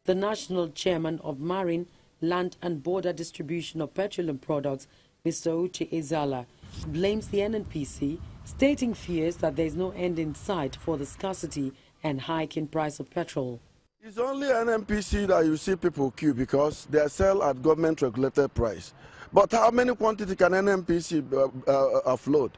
The national chairman of Marine, Land and Border Distribution of Petroleum Products, Mr. Uche Ezala, blames the NNPC, stating fears that there is no end in sight for the scarcity and hike in price of petrol. It's only NNPC that you see people queue because they sell at government-regulated price. But how many quantity can NNPC offload?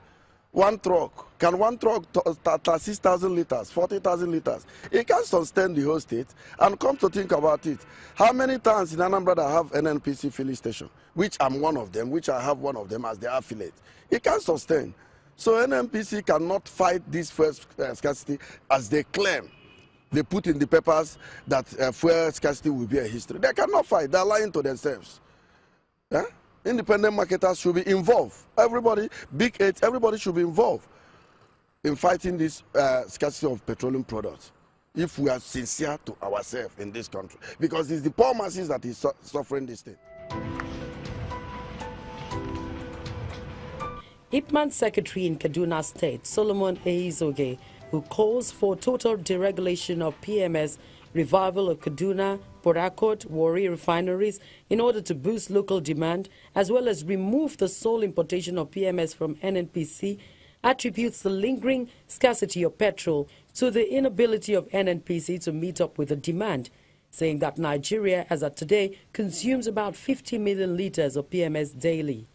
One truck. Can one truck 36,000 liters, 40,000 liters? It can sustain the whole state. And come to think about it, how many towns in Anambra that have NNPC filling station? Which I'm one of them, which I have one of them as their affiliate. It can sustain. So NNPC cannot fight this fuel scarcity as they claim. They put in the papers that fuel scarcity will be a history. They cannot fight. They're lying to themselves. Yeah? Independent marketers should be involved. Everybody, big eight, everybody should be involved in fighting this scarcity of petroleum products if we are sincere to ourselves in this country. Because it's the poor masses that is suffering this thing. IPMAN Secretary in Kaduna State, Solomon Eizoge, who calls for total deregulation of PMS, revival of Kaduna, Port Harcourt, Warri refineries in order to boost local demand, as well as remove the sole importation of PMS from NNPC, attributes the lingering scarcity of petrol to the inability of NNPC to meet up with the demand, saying that Nigeria, as of today, consumes about 50 million liters of PMS daily.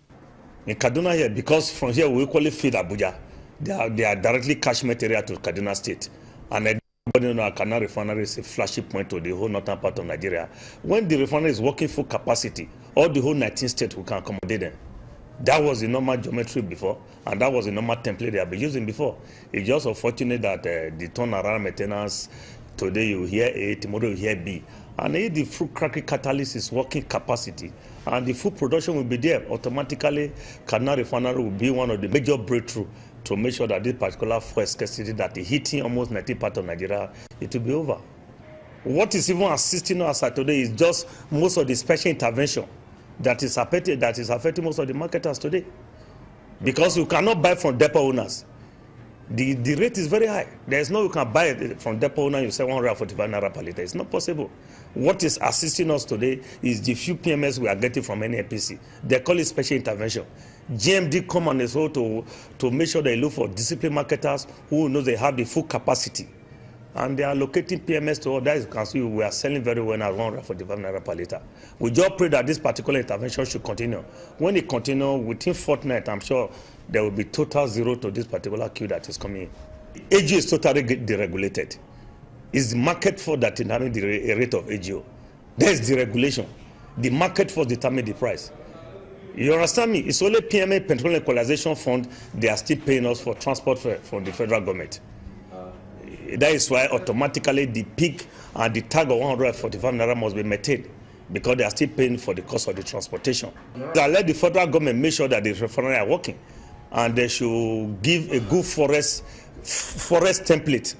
In Kaduna here, because from here we equally feed Abuja, they are directly catchment area to Kaduna State. And everybody knows Kaduna refinery is a flashy point to the whole northern part of Nigeria. When the refinery is working full capacity, all the whole 19 states we can accommodate them. That was the normal geometry before, and that was the normal template they have been using before. It's just unfortunate that the turnaround maintenance, today you hear A, tomorrow you hear B. And if the full cracking catalyst is working capacity, and the food production will be there, automatically Kaduna refinery will be one of the major breakthrough to make sure that this particular fuel scarcity that is hitting almost 90% of Nigeria, it will be over. What is even assisting us today is just most of the special intervention that is affecting most of the marketers today. Because you cannot buy from depot owners. The rate is very high. There is no you can buy it from depot owner, you say 145 naira per liter. It's not possible. What is assisting us today is the few PMS we are getting from NNPC. They call it special intervention. GMD come on as well to make sure they look for disciplined marketers who know they have the full capacity. And they are allocating PMS to others. You can see we are selling very well at 145 naira per liter. We just pray that this particular intervention should continue. When it continues, within fortnight, I'm sure there will be total zero to this particular queue that is coming in. AGO is totally deregulated. It's the market force that determines the rate of AGO. There is deregulation. The market force determines the price. You understand me? It's only PMA, Petroleum Equalization Fund, they are still paying us for transport fare from the federal government. That is why automatically the peak and the tag of 145 naira must be maintained, because they are still paying for the cost of the transportation. I let the federal government make sure that the refinery are working, and they should give a good forest template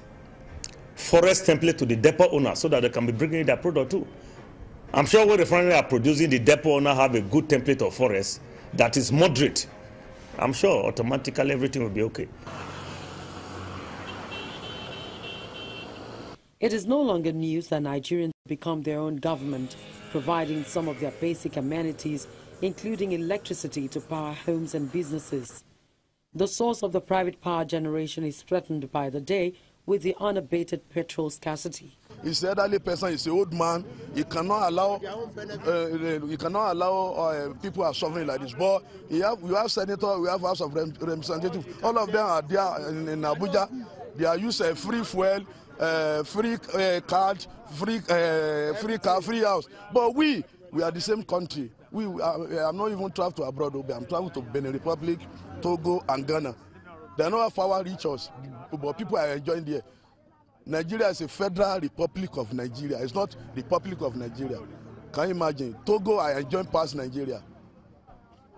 to the depot owner so that they can be bringing their product too. I'm sure when the refinery are producing, the depot owner have a good template of forest that is moderate. I'm sure automatically everything will be okay. It is no longer news that Nigerians become their own government, providing some of their basic amenities, including electricity, to power homes and businesses. The source of the private power generation is threatened by the day with the unabated petrol scarcity. He's an elderly person, he's an old man, he cannot allow people are suffering like this. But we have senators, we have House of Representatives, all of them are there in Abuja. They are using free fuel, free card, free car, free house. But we are the same country. I'm not even traveled to abroad. I'm traveled to Benin Republic, Togo, and Ghana. They are not far reach us, but people are enjoying there. Nigeria is a federal republic of Nigeria. It's not Republic of Nigeria. Can you imagine? Togo are enjoying past Nigeria.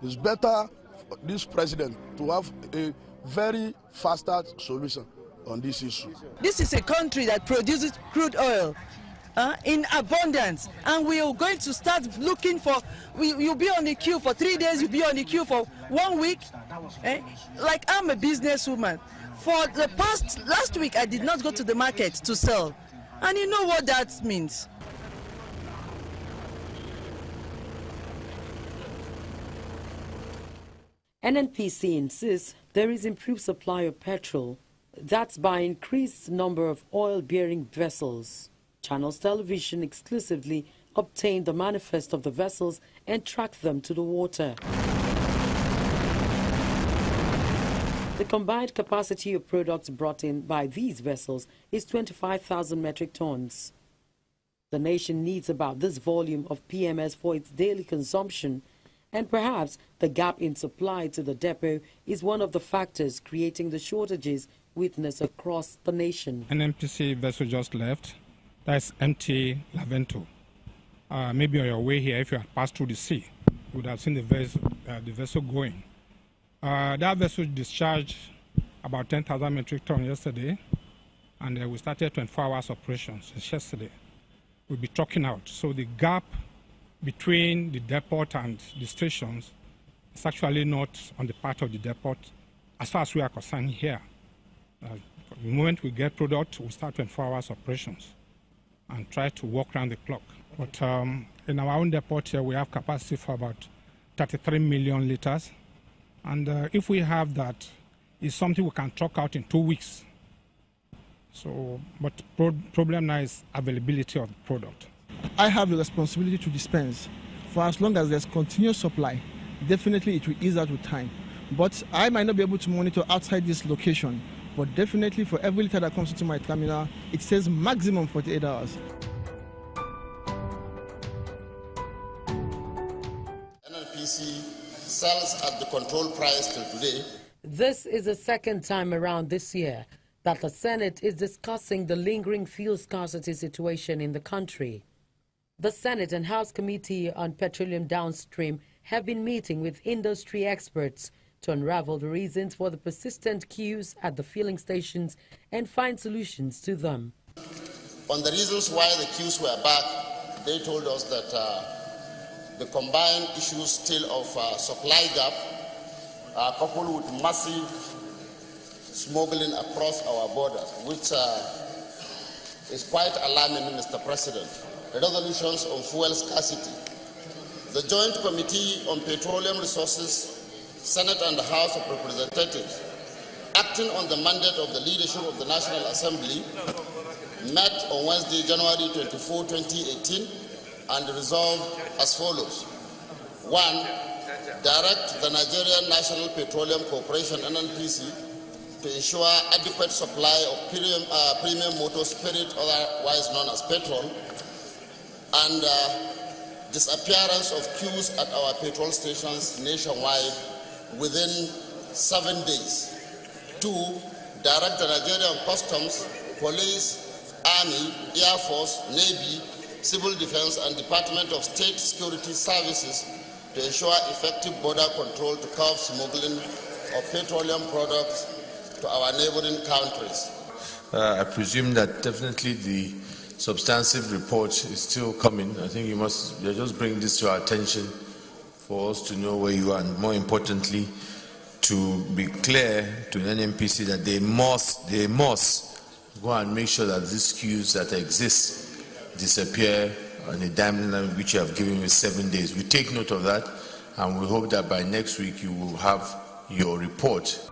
It's better for this president to have a very faster solution on this issue. This is a country that produces crude oil in abundance, and we are going to start looking for, you'll be on the queue for 3 days, you'll be on the queue for 1 week. Like, I'm a businesswoman. For the last week, I did not go to the market to sell. And you know what that means. NNPC insists there is improved supply of petrol. That's by increased number of oil-bearing vessels. Channels Television exclusively obtained the manifest of the vessels and tracked them to the water. The combined capacity of products brought in by these vessels is 25,000 metric tons. The nation needs about this volume of PMS for its daily consumption, and perhaps the gap in supply to the depot is one of the factors creating the shortages witnessed across the nation. An NNPC vessel just left. That's MT Lavento. Maybe on your way here, if you had passed through the sea, you would have seen the vessel going. That vessel discharged about 10,000 metric tons yesterday, and we started 24 hours operations since yesterday. We'll be trucking out. So the gap between the depot and the stations is actually not on the part of the depot as far as we are concerned here. The moment we get product, we'll start 24 hours operations and try to walk around the clock. But in our own depot here, we have capacity for about 33 million liters. And if we have that, it's something we can truck out in 2 weeks. So, but problem now is availability of the product. I have the responsibility to dispense. For as long as there's continuous supply, definitely it will ease out with time. But I might not be able to monitor outside this location, but definitely for every liter that comes into my terminal, it says maximum 48 hours. NNPC sells at the control price till today. This is the second time around this year that the Senate is discussing the lingering fuel scarcity situation in the country. The Senate and House Committee on Petroleum Downstream have been meeting with industry experts to unravel the reasons for the persistent queues at the filling stations and find solutions to them. On the reasons why the queues were back, they told us that the combined issues still of supply gap, coupled with massive smuggling across our borders, which is quite alarming, Mr. President. Resolutions on fuel scarcity. The Joint Committee on Petroleum Resources, Senate and the House of Representatives, acting on the mandate of the leadership of the National Assembly, met on Wednesday, January 24, 2018, and resolved as follows. 1. Direct the Nigerian National Petroleum Corporation, NNPC, to ensure adequate supply of premium motor spirit, otherwise known as petrol, and disappearance of queues at our petrol stations nationwide within 7 days. 2. Direct the Nigerian Customs, Police, Army, Air Force, Navy, Civil Defense, and Department of State Security Services to ensure effective border control to curb smuggling of petroleum products to our neighboring countries. I presume that definitely the substantive report is still coming. I think you just bring this to our attention for us to know where you are, and more importantly, to be clear to an NNPC that they must go and make sure that these queues that exist disappear on a timeline which you have given you 7 days. We take note of that, and we hope that by next week you will have your report.